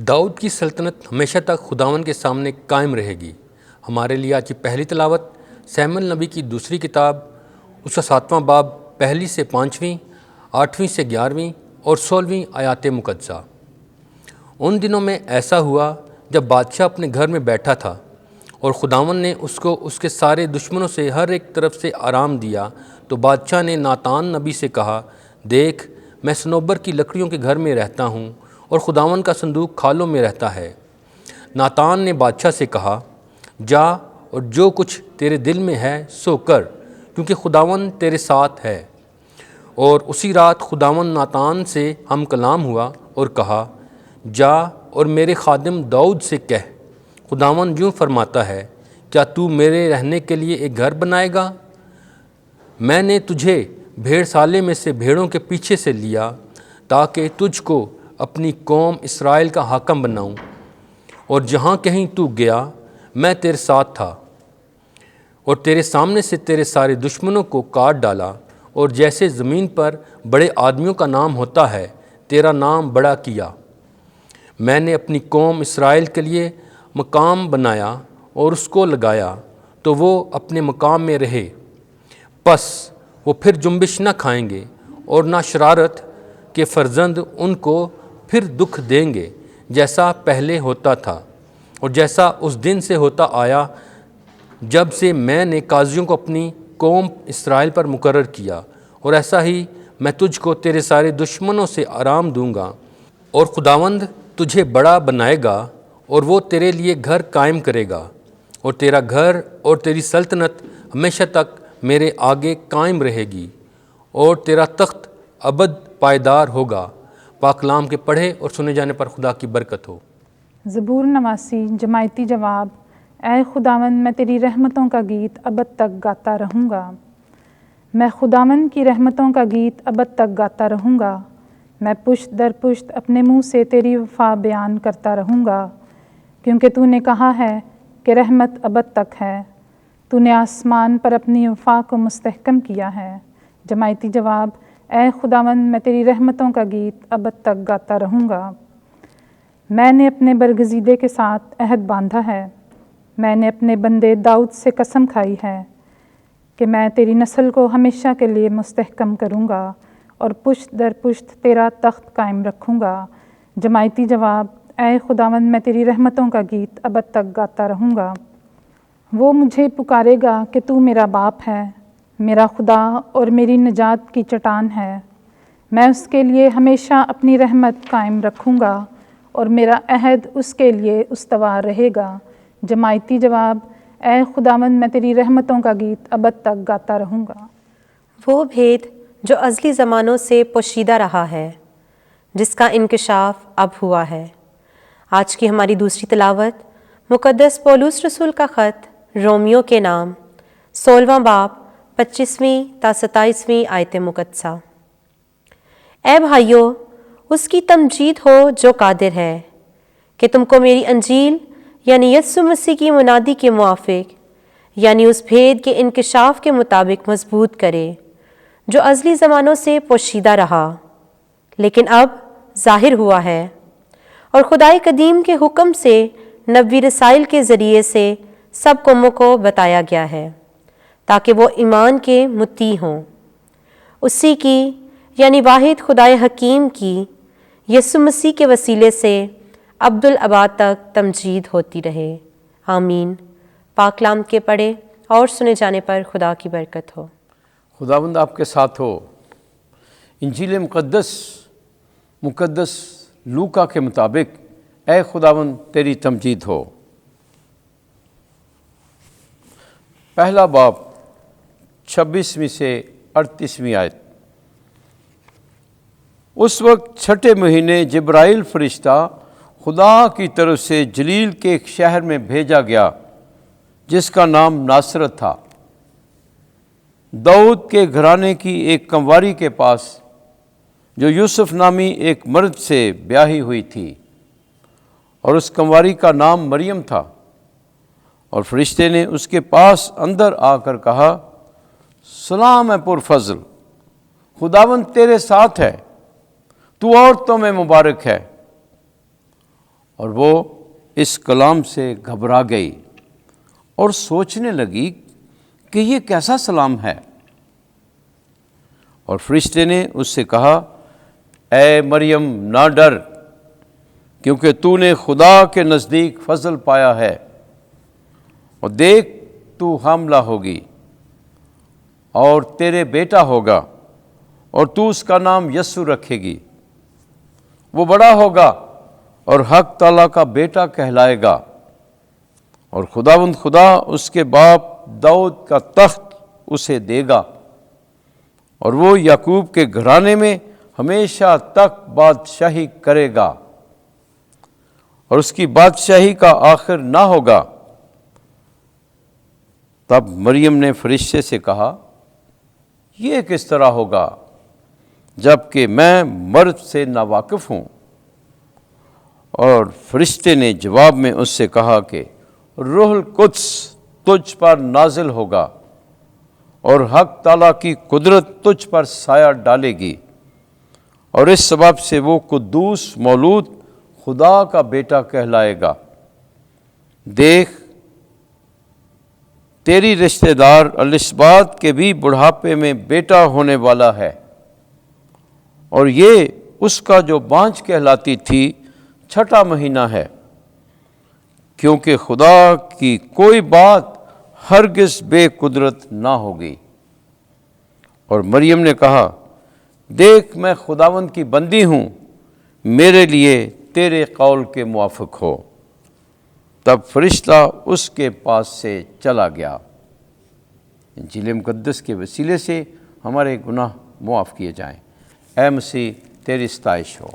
داؤد کی سلطنت ہمیشہ تک خداوند کے سامنے قائم رہے گی۔ ہمارے لیے آج کی پہلی تلاوت سیموئیل نبی کی دوسری کتاب اس کا 7واں باب پہلی سے 5ویں، 8ویں سے 11ویں اور 16ویں آیات مقدسہ۔ ان دنوں میں ایسا ہوا جب بادشاہ اپنے گھر میں بیٹھا تھا اور خداوند نے اس کو اس کے سارے دشمنوں سے ہر ایک طرف سے آرام دیا، تو بادشاہ نے ناتان نبی سے کہا، دیکھ میں صنوبر کی لکڑیوں کے گھر میں رہتا ہوں اور خداوند کا صندوق کھالوں میں رہتا ہے۔ ناتان نے بادشاہ سے کہا، جا اور جو کچھ تیرے دل میں ہے سو کر، کیونکہ خداوند تیرے ساتھ ہے۔ اور اسی رات خداوند ناتان سے ہم کلام ہوا اور کہا، جا اور میرے خادم داؤد سے کہہ، خداوند یوں فرماتا ہے، کیا تو میرے رہنے کے لیے ایک گھر بنائے گا؟ میں نے تجھے بھیڑ سالے میں سے بھیڑوں کے پیچھے سے لیا تاکہ تجھ کو اپنی قوم اسرائیل کا حاکم بناؤں، اور جہاں کہیں تو گیا میں تیرے ساتھ تھا اور تیرے سامنے سے تیرے سارے دشمنوں کو کاٹ ڈالا، اور جیسے زمین پر بڑے آدمیوں کا نام ہوتا ہے تیرا نام بڑا کیا۔ میں نے اپنی قوم اسرائیل کے لیے مقام بنایا اور اس کو لگایا تو وہ اپنے مقام میں رہے، پس وہ پھر جنبش نہ کھائیں گے اور نہ شرارت کے فرزند ان کو پھر دکھ دیں گے، جیسا پہلے ہوتا تھا اور جیسا اس دن سے ہوتا آیا جب سے میں نے قاضیوں کو اپنی قوم اسرائیل پر مقرر کیا، اور ایسا ہی میں تجھ کو تیرے سارے دشمنوں سے آرام دوں گا، اور خداوند تجھے بڑا بنائے گا اور وہ تیرے لیے گھر قائم کرے گا، اور تیرا گھر اور تیری سلطنت ہمیشہ تک میرے آگے قائم رہے گی، اور تیرا تخت ابد پائیدار ہوگا۔ پاک کلام کے پڑھے اور سنے جانے پر خدا کی برکت ہو۔ زبور نواسی جماعتی جواب۔ اے خداوند میں تیری رحمتوں کا گیت ابد تک گاتا رہوں گا۔ میں خداوند کی رحمتوں کا گیت ابد تک گاتا رہوں گا۔ میں پشت در پشت اپنے منہ سے تیری وفا بیان کرتا رہوں گا، کیونکہ تو نے کہا ہے کہ رحمت ابد تک ہے۔ تو نے آسمان پر اپنی وفا کو مستحکم کیا ہے۔ جماعتی جواب۔ اے خداوند میں تیری رحمتوں کا گیت ابد تک گاتا رہوں گا۔ میں نے اپنے برگزیدے کے ساتھ عہد باندھا ہے، میں نے اپنے بندے داؤد سے قسم کھائی ہے کہ میں تیری نسل کو ہمیشہ کے لیے مستحکم کروں گا اور پشت در پشت تیرا تخت قائم رکھوں گا۔ جماعتی جواب۔ اے خداوند میں تیری رحمتوں کا گیت ابد تک گاتا رہوں گا۔ وہ مجھے پکارے گا کہ تو میرا باپ ہے، میرا خدا اور میری نجات کی چٹان ہے۔ میں اس کے لیے ہمیشہ اپنی رحمت قائم رکھوں گا اور میرا عہد اس کے لیے استوار رہے گا۔ جماعتی جواب۔ اے خداوند میں تیری رحمتوں کا گیت ابد تک گاتا رہوں گا۔ وہ بھید جو ازلی زمانوں سے پوشیدہ رہا ہے، جس کا انکشاف اب ہوا ہے۔ آج کی ہماری دوسری تلاوت مقدس پولس رسول کا خط رومیو کے نام 16واں باب 25ویں تا 27ویں آیت مقدسہ۔ اے بھائیو، اس کی تمجید ہو جو قادر ہے کہ تم کو میری انجیل یعنی یسوع مسیح کی منادی کے موافق، یعنی اس بھید کے انکشاف کے مطابق مضبوط کرے جو ازلی زمانوں سے پوشیدہ رہا لیکن اب ظاہر ہوا ہے، اور خدائے قدیم کے حکم سے نبوی رسائل کے ذریعے سے سب قوموں کو بتایا گیا ہے، تاکہ وہ ایمان کے مطیع ہوں۔ اسی کی یعنی واحد خدائے حکیم کی یسوع مسیح کے وسیلے سے ابدالآباد تک تمجید ہوتی رہے۔ آمین۔ پاک کلام کے پڑھے اور سنے جانے پر خدا کی برکت ہو۔ خداوند آپ کے ساتھ ہو۔ انجیل مقدس لوکا کے مطابق اے خداوند تیری تمجید ہو۔ پہلا باب 26ویں سے 38ویں آیت۔ اس وقت چھٹے مہینے جبرائیل فرشتہ خدا کی طرف سے جلیل کے ایک شہر میں بھیجا گیا جس کا نام ناصرت تھا، داؤد کے گھرانے کی ایک کنواری کے پاس، جو یوسف نامی ایک مرد سے بیاہی ہوئی تھی، اور اس کنواری کا نام مریم تھا۔ اور فرشتے نے اس کے پاس اندر آ کر کہا، سلام ہے پرفضل، خداوند تیرے ساتھ ہے، تو عورتوں میں مبارک ہے۔ اور وہ اس کلام سے گھبرا گئی اور سوچنے لگی کہ یہ کیسا سلام ہے۔ اور فرشتے نے اس سے کہا، اے مریم نہ ڈر، کیونکہ تو نے خدا کے نزدیک فضل پایا ہے، اور دیکھ تو حاملہ ہوگی اور تیرے بیٹا ہوگا، اور تو اس کا نام یسوع رکھے گی۔ وہ بڑا ہوگا اور حق تعالیٰ کا بیٹا کہلائے گا، اور خداوند خدا اس کے باپ داؤد کا تخت اسے دے گا، اور وہ یعقوب کے گھرانے میں ہمیشہ تک بادشاہی کرے گا، اور اس کی بادشاہی کا آخر نہ ہوگا۔ تب مریم نے فرشتے سے کہا، یہ کس طرح ہوگا جب کہ میں مرد سے ناواقف ہوں؟ اور فرشتے نے جواب میں اس سے کہا کہ روح القدس تجھ پر نازل ہوگا، اور حق تعالیٰ کی قدرت تجھ پر سایہ ڈالے گی، اور اس سبب سے وہ قدوس مولود خدا کا بیٹا کہلائے گا۔ دیکھ، تیری رشتہ دار الصبات کے بھی بڑھاپے میں بیٹا ہونے والا ہے، اور یہ اس کا جو بانجھ کہلاتی تھی 6واں مہینہ ہے، کیونکہ خدا کی کوئی بات ہرگز بے قدرت نہ ہوگی۔ اور مریم نے کہا، دیکھ میں خداوند کی بندی ہوں، میرے لیے تیرے قول کے موافق ہو۔ تب فرشتہ اس کے پاس سے چلا گیا۔ انجیل مقدس کے وسیلے سے ہمارے گناہ معاف کیے جائیں۔ اے مسیح تیری ستائش ہو۔